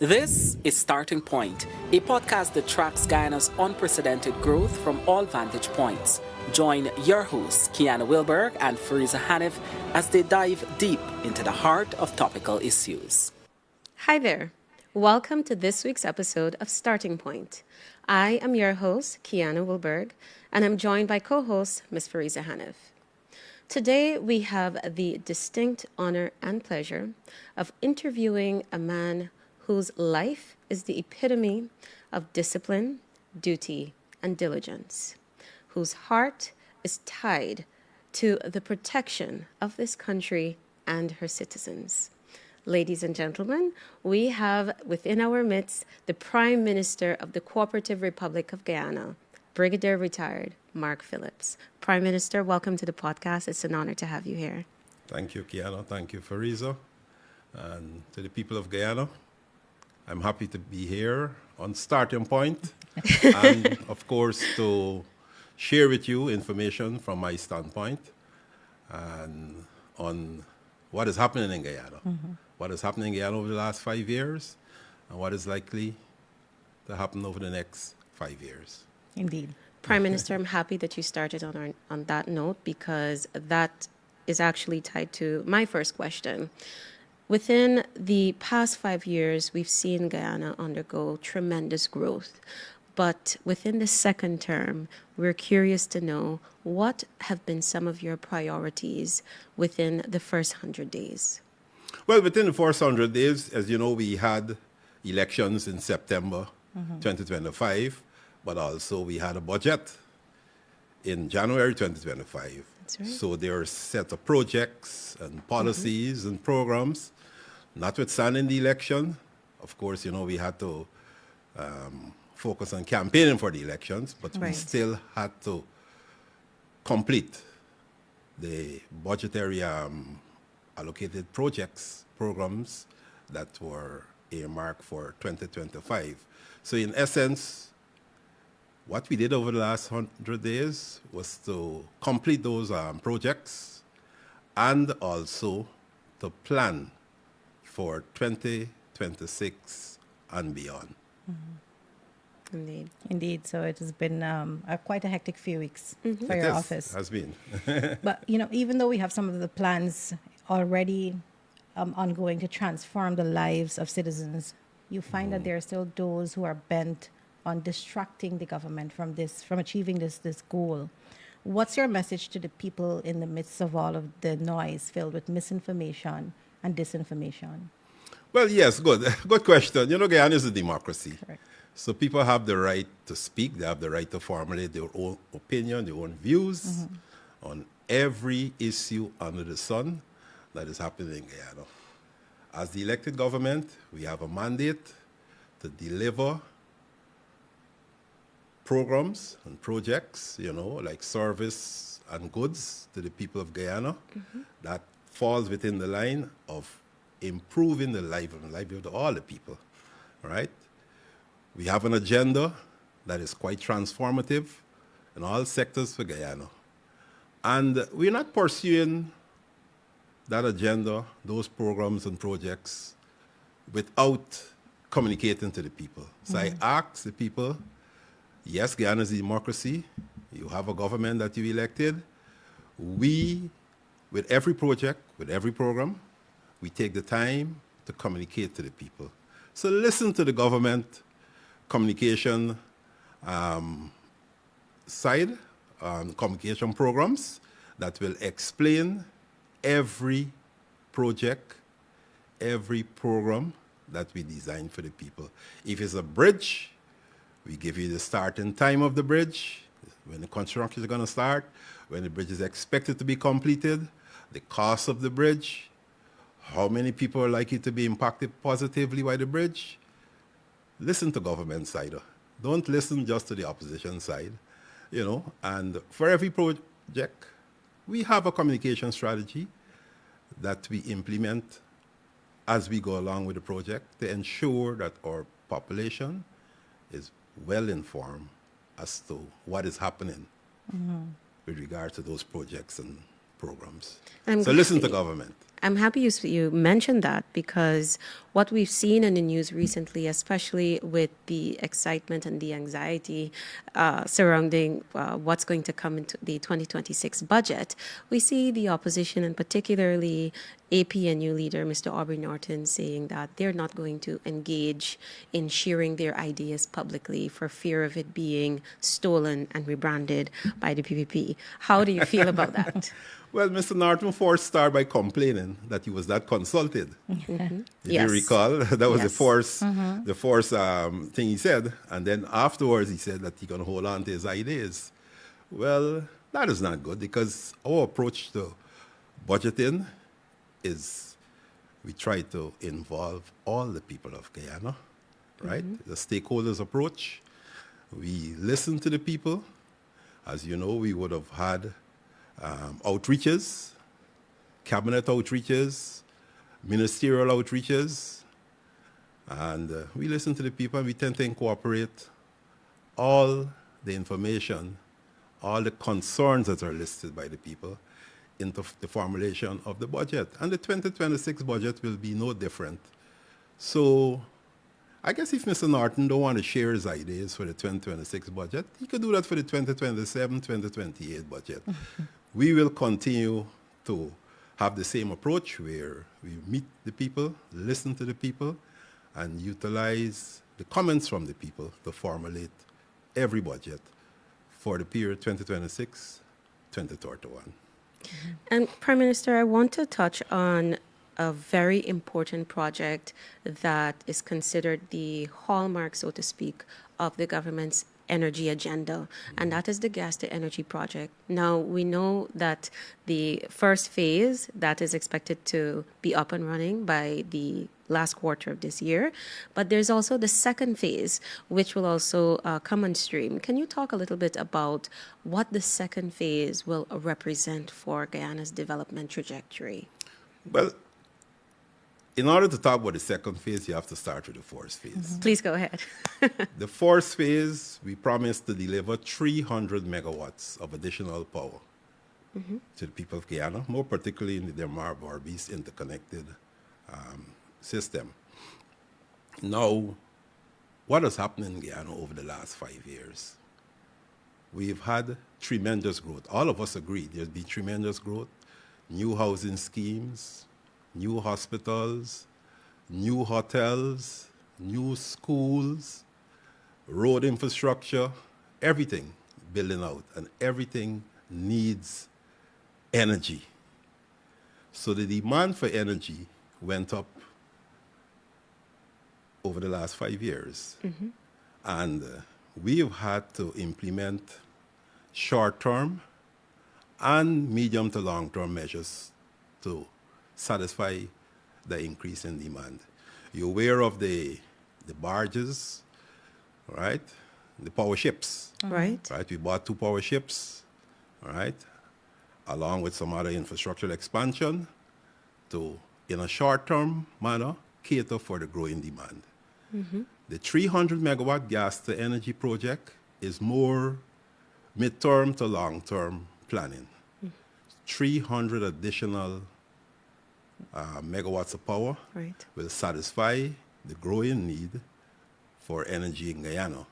This is Starting Point, a podcast that tracks Guyana's unprecedented growth from all vantage points. Join your hosts, Kiana Wilberg and Fariza Hanif, as they dive deep into the heart of topical issues. Hi there. Welcome to this week's episode of Starting Point. I am your host, Kiana Wilberg, and I'm joined by co-host Ms. Fariza Hanif. Today, we have the distinct honor and pleasure of interviewing a man whose life is the epitome of discipline, duty, and diligence, whose heart is tied to the protection of this country and her citizens. Ladies and gentlemen, we have within our midst the Prime Minister of the Cooperative Republic of Guyana, Brigadier Retired Mark Phillips. Prime Minister, welcome to the podcast. It's an honor to have you here. Thank you, Guyana. Thank you, Fariza. And to the people of Guyana, I'm happy to be here on Starting Point and, of course, to share with you information from my standpoint and on what is happening in Guyana, what is happening in Guyana over the last 5 years, and what is likely to happen over the next 5 years. Indeed. Prime Minister, I'm happy that you started on that note because that is actually tied to my first question. Within the past 5 years, we've seen Guyana undergo tremendous growth. But within the second term, we're curious to know what have been some of your priorities within the first 100 days? Well, within the first 100 days, as you know, we had elections in September 2025, but also we had a budget in January 2025. That's right. So there are a set of projects and policies and programs. Notwithstanding the election, of course, you know, we had to focus on campaigning for the elections, but we still had to complete the budgetary allocated projects, programs that were earmarked for 2025. So in essence, what we did over the last 100 days was to complete those projects and also to plan for 2026 and beyond. Indeed. So it has been quite a hectic few weeks for your office. It has been. But, you know, even though we have some of the plans already ongoing to transform the lives of citizens, you find that there are still those who are bent on distracting the government from achieving this goal. What's your message to the people in the midst of all of the noise filled with misinformation and disinformation? Well, yes, good question. You know, Guyana is a democracy. Correct. So people have the right to speak. They have the right to formulate their own opinion, their own views on every issue under the sun that is happening in Guyana. As the elected government, we have a mandate to deliver programs and projects, you know, like service and goods to the people of Guyana that falls within the line of improving the livelihood of all the people, right? We have an agenda that is quite transformative in all sectors for Guyana. And we're not pursuing that agenda, those programs and projects, without communicating to the people. So I ask the people, yes, Guyana is a democracy. You have a government that you elected. We, with every project, with every program, we take the time to communicate to the people. So listen to the government communication side, communication programs that will explain every project, every program that we design for the people. If it's a bridge, we give you the starting time of the bridge, when the construction is going to start, when the bridge is expected to be completed, the cost of the bridge, how many people are likely to be impacted positively by the bridge. Listen to government side. Don't listen just to the opposition side, you know. And for every project, we have a communication strategy that we implement as we go along with the project to ensure that our population is well informed as to what is happening with regard to those projects and programs. So listen to government. I'm happy you mentioned that, because what we've seen in the news recently, especially with the excitement and the anxiety surrounding what's going to come into the 2026 budget, we see the opposition, and particularly APNU leader Mr. Aubrey Norton, saying that they're not going to engage in sharing their ideas publicly for fear of it being stolen and rebranded by the PPP. How do you feel about that? Well, Mr. Norton first started by complaining that he was not consulted. If Yes. you recall, that was Yes. the first thing he said. And then afterwards, he said that he's going to hold on to his ideas. Well, that is not good, because our approach to budgeting is we try to involve all the people of Guyana, right? The stakeholders approach. We listen to the people. As you know, we would have had outreaches, cabinet outreaches, ministerial outreaches, and we listen to the people, and we tend to incorporate all the information, all the concerns that are listed by the people into the formulation of the budget. And the 2026 budget will be no different. So I guess if Mr. Norton don't want to share his ideas for the 2026 budget, he could do that for the 2027, 2028 budget. We will continue to have the same approach, where we meet the people, listen to the people, and utilize the comments from the people to formulate every budget for the period 2026-2031. And Prime Minister, I want to touch on a very important project that is considered the hallmark, so to speak, of the government's energy agenda, and that is the gas to energy project. Now, we know that the first phase that is expected to be up and running by the last quarter of this year, but there's also the second phase, which will also come on stream. Can you talk a little bit about what the second phase will represent for Guyana's development trajectory? Well, in order to talk about the second phase, you have to start with the first phase. Please go ahead. The first phase, we promised to deliver 300 megawatts of additional power to the people of Guyana, more particularly in the Delmar-Barbies interconnected system. Now, what has happened in Guyana over the last 5 years? We've had tremendous growth. All of us agree there's been tremendous growth. New housing schemes, new hospitals, new hotels, new schools, road infrastructure, everything building out, and everything needs energy. So the demand for energy went up over the last 5 years. And we have had to implement short-term and medium to long-term measures to satisfy the increase in demand. You're aware of the barges, right? The power ships. Right. Right, we bought 2 power ships, right, along with some other infrastructural expansion to, in a short-term manner, cater for the growing demand. The 300 megawatt gas to energy project is more mid-term to long-term planning. 300 additional megawatts of power Right. will satisfy the growing need for energy in Guyana.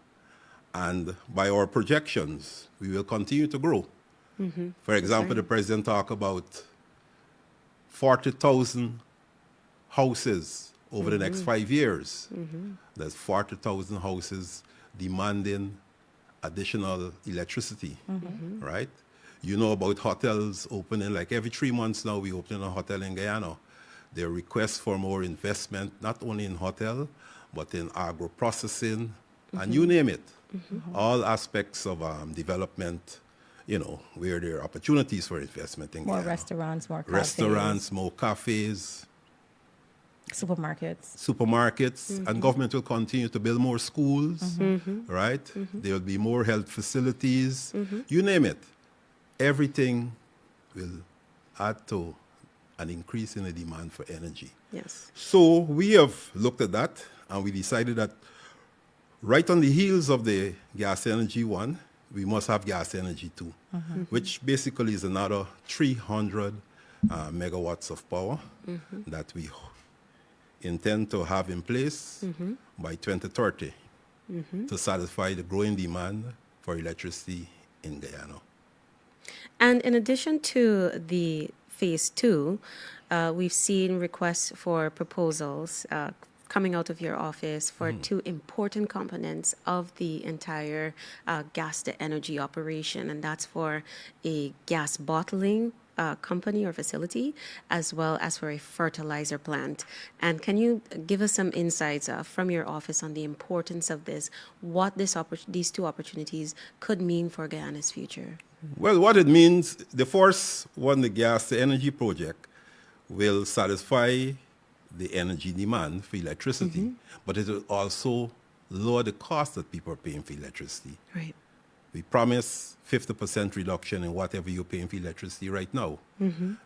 And by our projections, we will continue to grow. For example, the president talked about 40,000 houses over the next 5 years. There's 40,000 houses demanding additional electricity, right? You know about hotels opening, like every 3 months now we open a hotel in Guyana. There are requests for more investment, not only in hotel, but in agro-processing, and you name it. All aspects of development, you know, where there are opportunities for investment in More Guyana. restaurants, more cafes, Restaurants, more cafes, supermarkets. and government will continue to build more schools, right? There will be more health facilities, you name it. Everything will add to an increase in the demand for energy. Yes. So we have looked at that, and we decided that right on the heels of the gas energy one, we must have gas energy too, which basically is another 300 megawatts of power that we intend to have in place by 2030 to satisfy the growing demand for electricity in Guyana. And in addition to the phase two, we've seen requests for proposals coming out of your office for two important components of the entire gas to energy operation, and that's for a gas bottling company or facility, as well as for a fertilizer plant. And can you give us some insights from your office on the importance of this, what these two opportunities could mean for Guyana's future? Well, what it means, the first one, the gas to energy project, will satisfy the energy demand for electricity, but it will also lower the cost that people are paying for electricity. Right. We promise 50% reduction in whatever you're paying for electricity right now.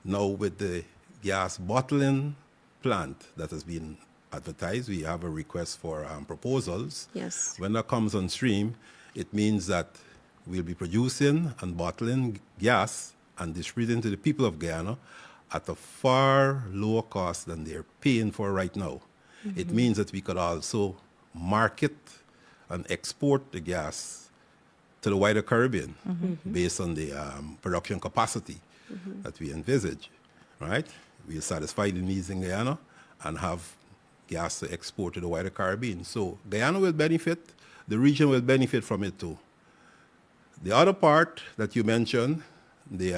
Now, with the gas bottling plant that has been advertised, we have a request for proposals. Yes. When that comes on stream, it means that we'll be producing and bottling gas and distributing to the people of Guyana at a far lower cost than they're paying for right now. It means that we could also market and export the gas to the wider Caribbean based on the production capacity that we envisage, right? We'll satisfy the needs in Guyana and have gas to export to the wider Caribbean. So Guyana will benefit, the region will benefit from it too. The other part that you mentioned, the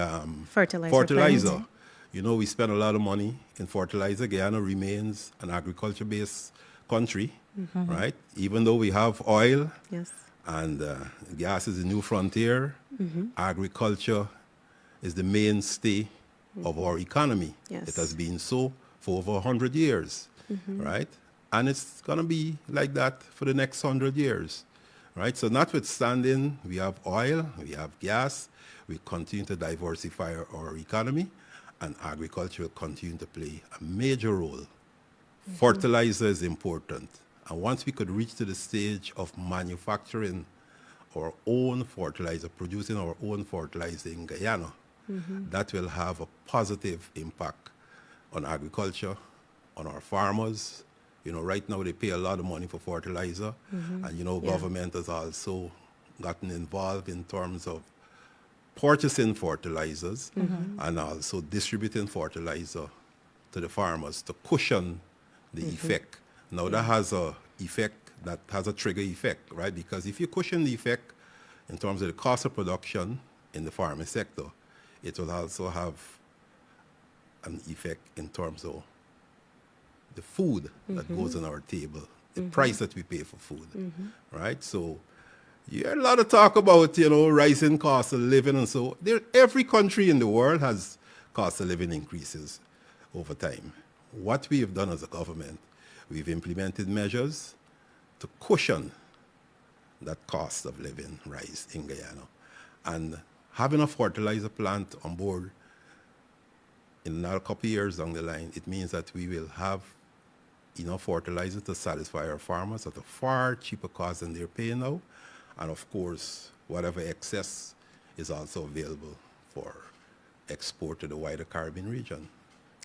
fertilizer. plant. You know, we spend a lot of money in fertilizer. Guyana remains an agriculture-based country, right? Even though we have oil Yes. and gas is a new frontier, agriculture is the mainstay of our economy. Yes. It has been so for over 100 years, right? And it's going to be like that for the next 100 years, right? So notwithstanding, we have oil, we have gas, we continue to diversify our economy, and agriculture will continue to play a major role. Fertilizer is important. And once we could reach to the stage of manufacturing our own fertilizer, producing our own fertilizer in Guyana, that will have a positive impact on agriculture, on our farmers. You know, right now they pay a lot of money for fertilizer. And, you know, government has also gotten involved in terms of purchasing fertilizers and also distributing fertilizer to the farmers to cushion the effect. Now that has a effect, that has a trigger effect, right? Because if you cushion the effect in terms of the cost of production in the farming sector, it will also have an effect in terms of the food that goes on our table, the price that we pay for food, right? So you hear a lot of talk about, you know, rising cost of living and so. Every country in the world has cost of living increases over time. What we have done as a government, we've implemented measures to cushion that cost of living rise in Guyana. And having a fertilizer plant on board in another couple of years down the line, it means that we will have enough fertilizer to satisfy our farmers at a far cheaper cost than they're paying now. And of course, whatever excess is also available for export to the wider Caribbean region.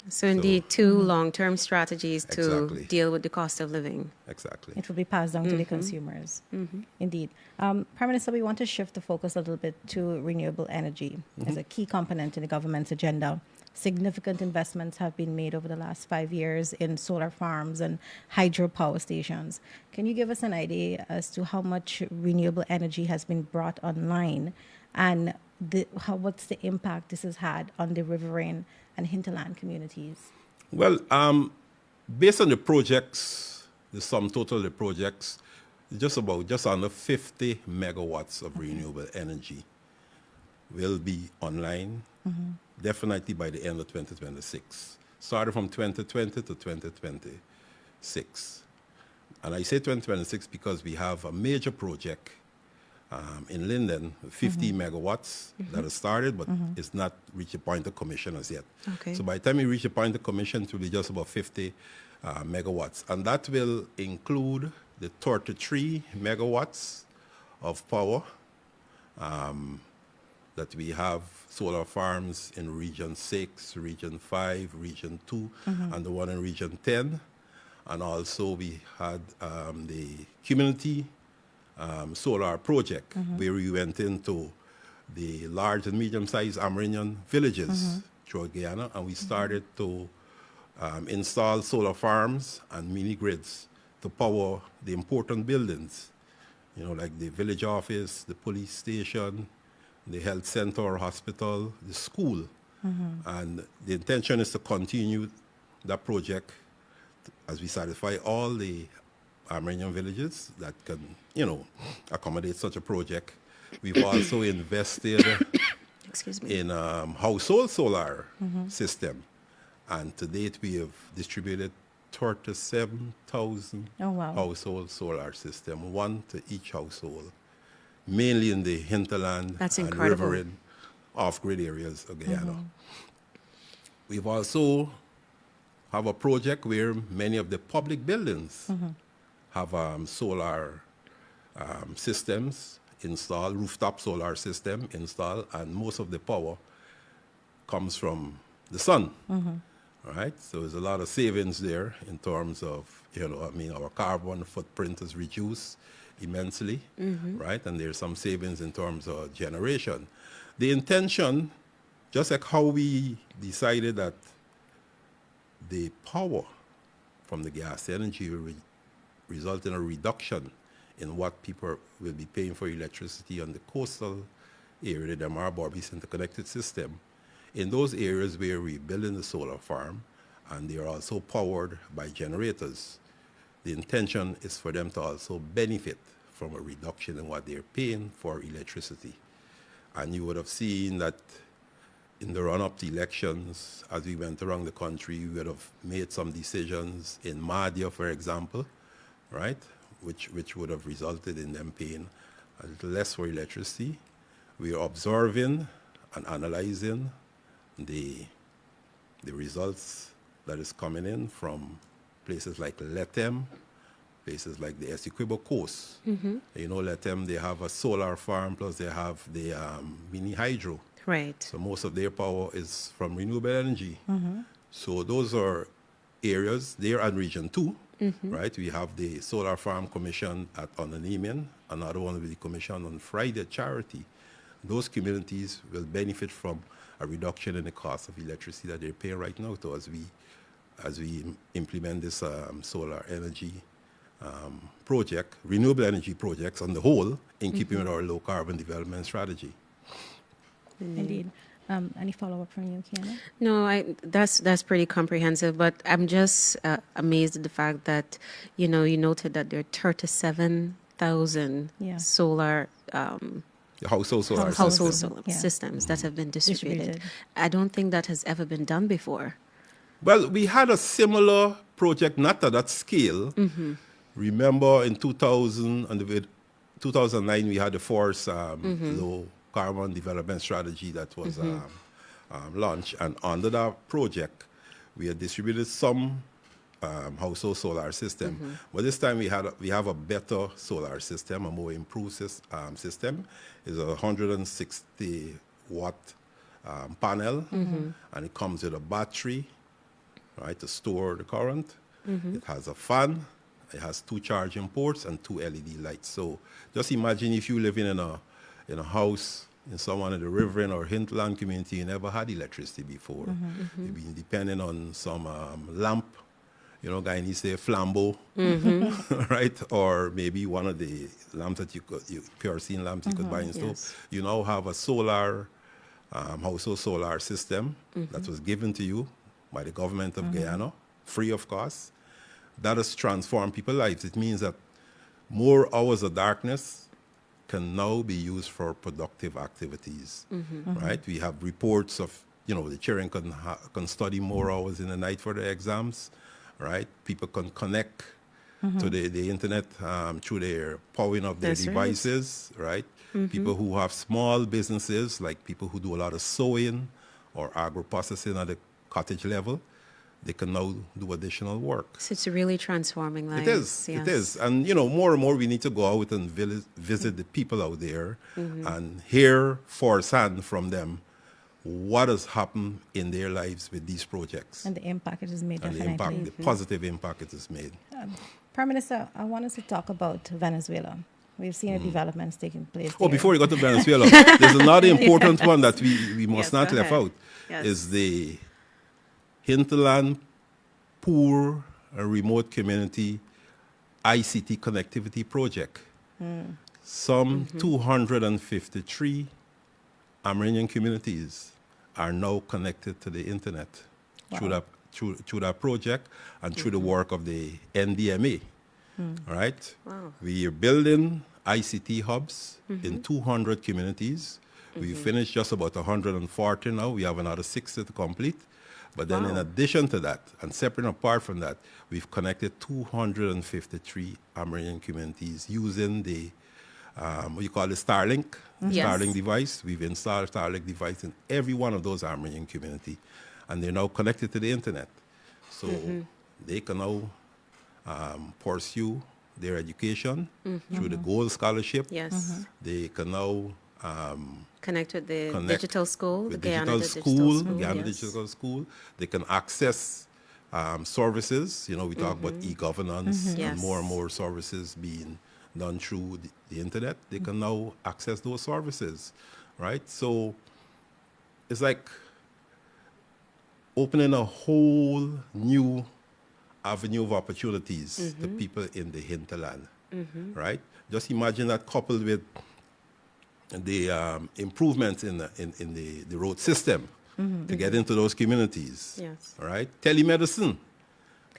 So indeed, two long-term strategies to Exactly. deal with the cost of living. Exactly. It will be passed down to the consumers. Indeed. Prime Minister, we want to shift the focus a little bit to renewable energy as a key component in the government's agenda. Significant investments have been made over the last 5 years in solar farms and hydropower stations. Can you give us an idea as to how much renewable energy has been brought online and what's the impact this has had on the riverine and hinterland communities? Well, based on the projects, the sum total of the projects, just under 50 megawatts of renewable energy will be online, definitely by the end of 2026. Started from 2020 to 2026. And I say 2026 because we have a major project in Linden, 50 megawatts that has started, but it's not reached the point of commission as yet. Okay. So by the time we reach the point of commission, it will be just about 50 megawatts. And that will include the 33 megawatts of power that we have solar farms in Region 6, Region 5, Region 2, and the one in Region 10. And also we had the community solar project where we went into the large and medium-sized Amerindian villages throughout Guyana, and we started to install solar farms and mini-grids to power the important buildings, like the village office, the police station, the health center or hospital, the school. And the intention is to continue that project as we satisfy all the Amerindian villages that can, accommodate such a project. We've also invested in household solar system. And to date, we have distributed 37,000 household solar system, one to each household, mainly in the hinterland and riverine off-grid areas of Guyana. We've also have a project where many of the public buildings have solar systems installed, rooftop solar system installed, and most of the power comes from the sun. Right? So there's a lot of savings there in terms of, our carbon footprint is reduced immensely, right? And there's some savings in terms of generation. The intention, just like how we decided that the power from the gas energy will result in a reduction in what people will be paying for electricity on the coastal area, the Mar-Barbies interconnected system. In those areas where we build in the solar farm, and they are also powered by generators, the intention is for them to also benefit from a reduction in what they're paying for electricity. And you would have seen that in the run-up to elections, as we went around the country, we would have made some decisions in Madhya, for example, right, which would have resulted in them paying a little less for electricity. We are observing and analyzing the results that is coming in from places like Ret'd, places like the Essequibo Coast. Ret'd, they have a solar farm, plus they have the mini hydro. Right. So most of their power is from renewable energy. So those are areas, they're in Region 2, right? We have the solar farm commission at Onanemian, another one will be commissioned on Friday at Charity. Those communities will benefit from a reduction in the cost of electricity that they're paying right now to as we implement this solar energy project, renewable energy projects on the whole, in keeping with our low carbon development strategy. Indeed. Any follow-up from you, Kiana? No, that's pretty comprehensive, but I'm just amazed at the fact that, you noted that there are 37,000 solar household solar systems that have been distributed. I don't think that has ever been done before. Well, we had a similar project, not at that scale. Remember in 2009, we had the forest low carbon development strategy that was launched. And under that project, we had distributed some household solar system. But this time we have a better solar system, a more improved system. It's a 160 watt panel, and it comes with a battery, right, to store the current. It has a fan, it has 2 charging ports and 2 LED lights. So just imagine if you live in a house in someone in the riverine or hinterland community, you never had electricity before. You've been depending on some lamp, Guyanese say flambeau, right? Or maybe one of the lamps that kerosene lamps you could buy in store. You now have a solar, household solar system that was given to you by the government of Guyana, free of cost. That has transformed people's lives. It means that more hours of darkness can now be used for productive activities, right? We have reports of, the children can study more hours in the night for their exams, right? People can connect to the internet through their powering of their devices, right? People who have small businesses, like people who do a lot of sewing or agro-processing at the cottage level, they can now do additional work. So it's really transforming lives. It is. Yes. It is. And, more and more we need to go out and visit the people out there and hear firsthand from them what has happened in their lives with these projects. And the impact it has made, And the definitely. impact, the positive impact it has made. Prime Minister, I want us to talk about Venezuela. We've seen the developments taking place Oh, there. before we go to Venezuela, there's another important one that we must Yes, not go leave ahead. out, Yes. is the hinterland poor and remote community ICT connectivity project. Some 253 Amerindian communities are now connected to the internet through that project and through the work of the NDMA. All right? Wow. We are building ICT hubs in 200 communities. We finished just about 140 now. We have another 60 to complete. But then in addition to that, and separate and apart from that, we've connected 253 Amerindian communities using the, what you call the Starlink, Yes. Starlink device. We've installed Starlink device in every one of those Amerindian community, and they're now connected to the internet. So they can now pursue their education through the Gold Scholarship. Yes. They can now Connect with the connect digital school, the with Guyana digital Digital school, School. Guyana Yes. Digital School. They can access services. We talk about e-governance Yes. and more services being done through the internet. They can now access those services, right? So it's like opening a whole new avenue of opportunities to people in the hinterland, right? Just imagine that coupled with the improvements in the road system to get into those communities, Yes. right? Telemedicine,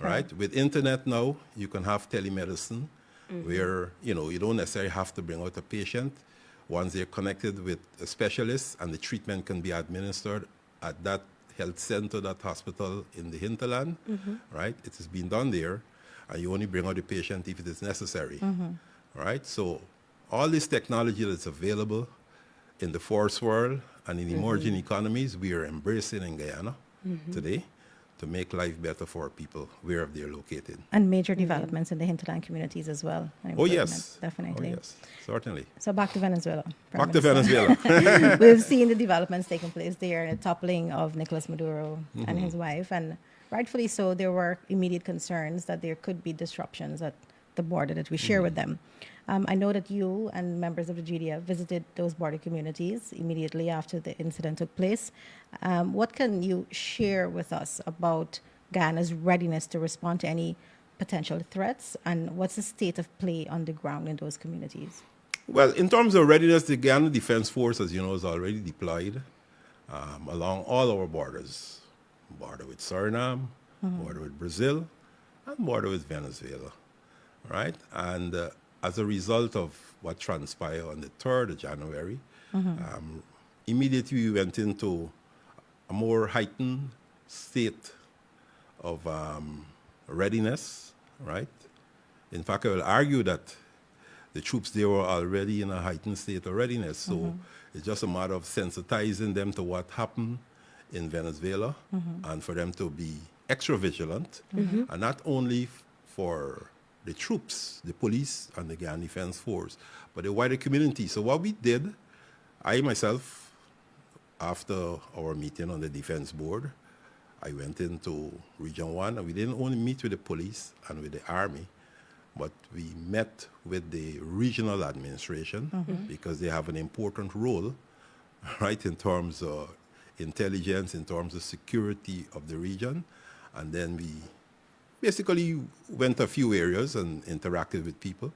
right? With internet now, you can have telemedicine where, you don't necessarily have to bring out a patient. Once they're connected with a specialist and the treatment can be administered at that health center, that hospital in the hinterland, right? It has been done there, and you only bring out the patient if it is necessary, right? So all this technology that's available in the first world and in emerging economies, we are embracing in Guyana today to make life better for people wherever they're located. And major developments in the hinterland communities as well. and Oh, improvement, yes. Definitely. Oh, yes, certainly. So back to Venezuela. Prime Back to Minister. Venezuela. We've seen the developments taking place there, and the toppling of Nicolas Maduro and his wife, and rightfully so, there were immediate concerns that there could be disruptions at the border that we share with them. I know that you and members of the GDF visited those border communities immediately after the incident took place. What can you share with us about Guyana's readiness to respond to any potential threats, and what's the state of play on the ground in those communities? Well, in terms of readiness, the Guyana Defense Force, as you know, is already deployed along all our borders. Border with Suriname, border with Brazil, and border with Venezuela, right? And as a result of what transpired on the 3rd of January, immediately we went into a more heightened state of readiness, right? In fact, I will argue that the troops there were already in a heightened state of readiness. So it's just a matter of sensitizing them to what happened in Venezuela and for them to be extra vigilant, and not only for the troops, the police, and the Guyana Defense Force, but the wider community. So what we did, I myself, after our meeting on the Defense Board, I went into Region 1, and we didn't only meet with the police and with the Army, but we met with the regional administration because they have an important role, right, in terms of intelligence, in terms of security of the region. And then we basically went a few areas and interacted with people.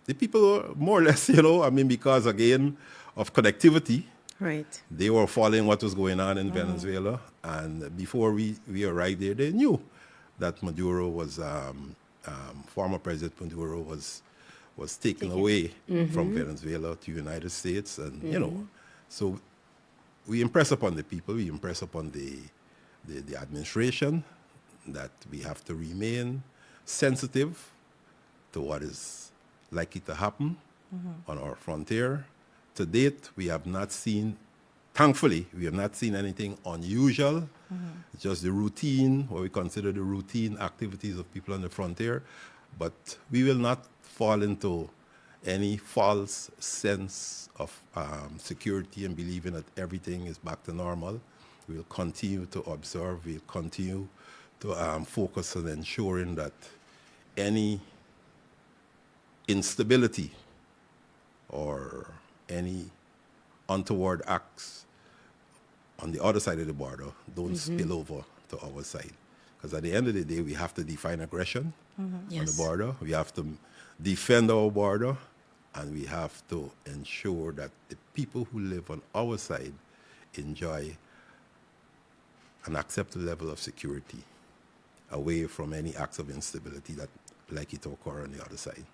The people were more or less, because again of connectivity, Right. they were following what was going on in Venezuela. And before we arrived there, they knew that Maduro was, former President Maduro was taken away from Venezuela to the United States. And, so we impress upon the people, we impress upon the administration that we have to remain sensitive to what is likely to happen on our frontier. To date, we have not seen thankfully, we have not seen anything unusual. It's just the routine, what we consider the routine activities of people on the frontier. But we will not fall into any false sense of security and believing that everything is back to normal. We'll continue to observe. We'll continue to focus on ensuring that any instability or any untoward acts on the other side of the border don't spill over to our side. Because at the end of the day, we have to define aggression on the border. We have to defend our border, and we have to ensure that the people who live on our side enjoy an acceptable level of security away from any acts of instability that likely to occur on the other side.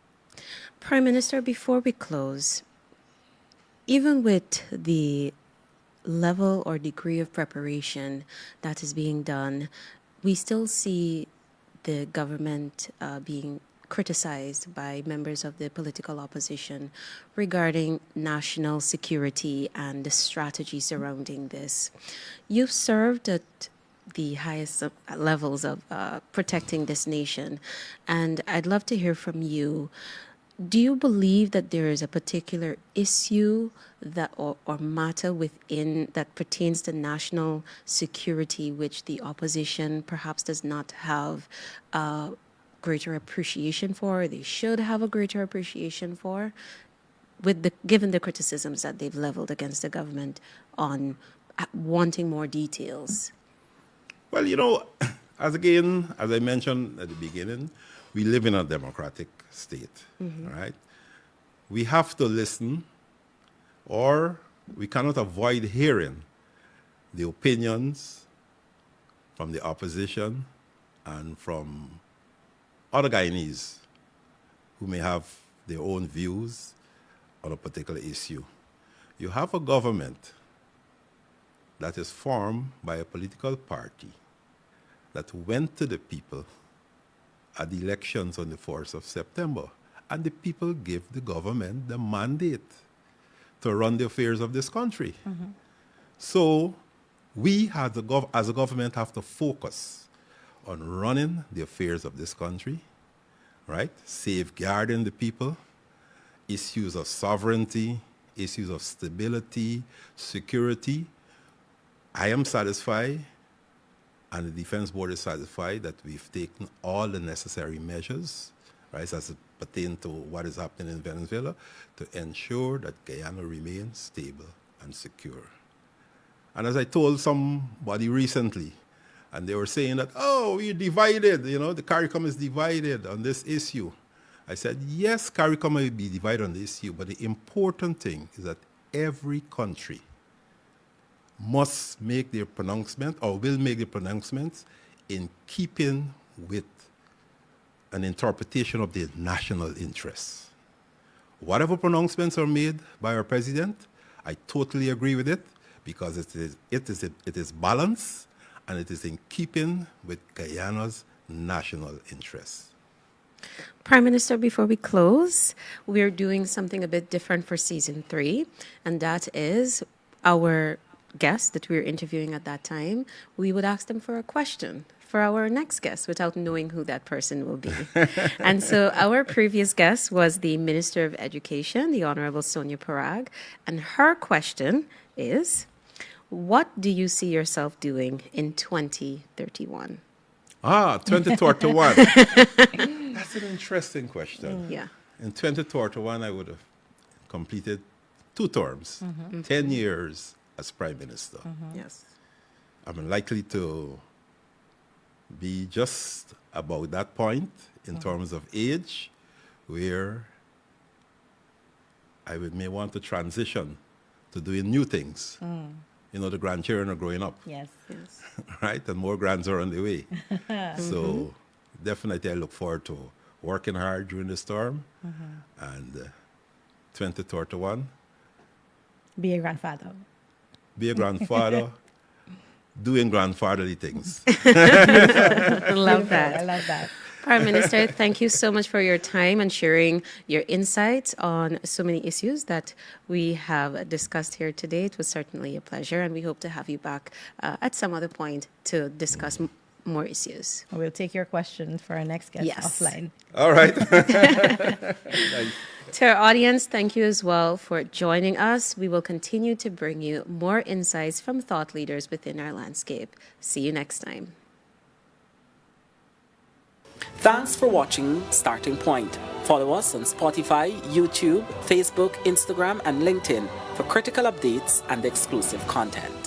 Prime Minister, before we close, even with the level or degree of preparation that is being done, we still see the government being criticized by members of the political opposition regarding national security and the strategy surrounding this. You've served at the highest levels of protecting this nation, and I'd love to hear from you. Do you believe that there is a particular issue that or matter within that pertains to national security which the opposition perhaps does not have greater appreciation for, or they should have a greater appreciation for, given the criticisms that they've leveled against the government on wanting more details? Well, as I mentioned at the beginning, we live in a democratic state, right? We have to listen, or we cannot avoid hearing the opinions from the opposition and from other Guyanese who may have their own views on a particular issue. You have a government that is formed by a political party that went to the people at the elections on the 4th of September. And the people gave the government the mandate to run the affairs of this country. So we as a government have to focus on running the affairs of this country, right? Safeguarding the people, issues of sovereignty, issues of stability, security. I am satisfied, and the Defense Board is satisfied that we've taken all the necessary measures, right, as it pertains to what is happening in Venezuela, to ensure that Guyana remains stable and secure. And as I told somebody recently, and they were saying that, oh, we're divided, the CARICOM is divided on this issue. I said, yes, CARICOM may be divided on the issue, but the important thing is that every country must make their pronouncement or will make their pronouncements in keeping with an interpretation of the national interests. Whatever pronouncements are made by our president, I totally agree with it because it is balanced and it is in keeping with Guyana's national interests. Prime Minister, before we close, we're doing something a bit different for season 3, and that is our guest that we were interviewing at that time, we would ask them for a question for our next guest without knowing who that person will be. And so our previous guest was the Minister of Education, the Honorable Sonia Parag, and her question is, what do you see yourself doing in 2031? 2031. That's an interesting question. Yeah. In 2031, I would have completed 2 terms, 10 years as Prime Minister. Yes. I'm likely to be just about that point in terms of age where I may want to transition to doing new things. The grandchildren are growing up. Yes. Right? And more grands are on the way. So definitely I look forward to working hard during this term. And 2031. Be a grandfather. Be a grandfather, doing grandfatherly things. Love that. I love that. All right, Minister, thank you so much for your time and sharing your insights on so many issues that we have discussed here today. It was certainly a pleasure, and we hope to have you back at some other point to discuss more issues. We'll take your questions for our next guest offline. All right. To our audience, thank you as well for joining us. We will continue to bring you more insights from thought leaders within our landscape. See you next time. Thanks for watching Starting Point. Follow us on Spotify, YouTube, Facebook, Instagram, and LinkedIn for critical updates and exclusive content.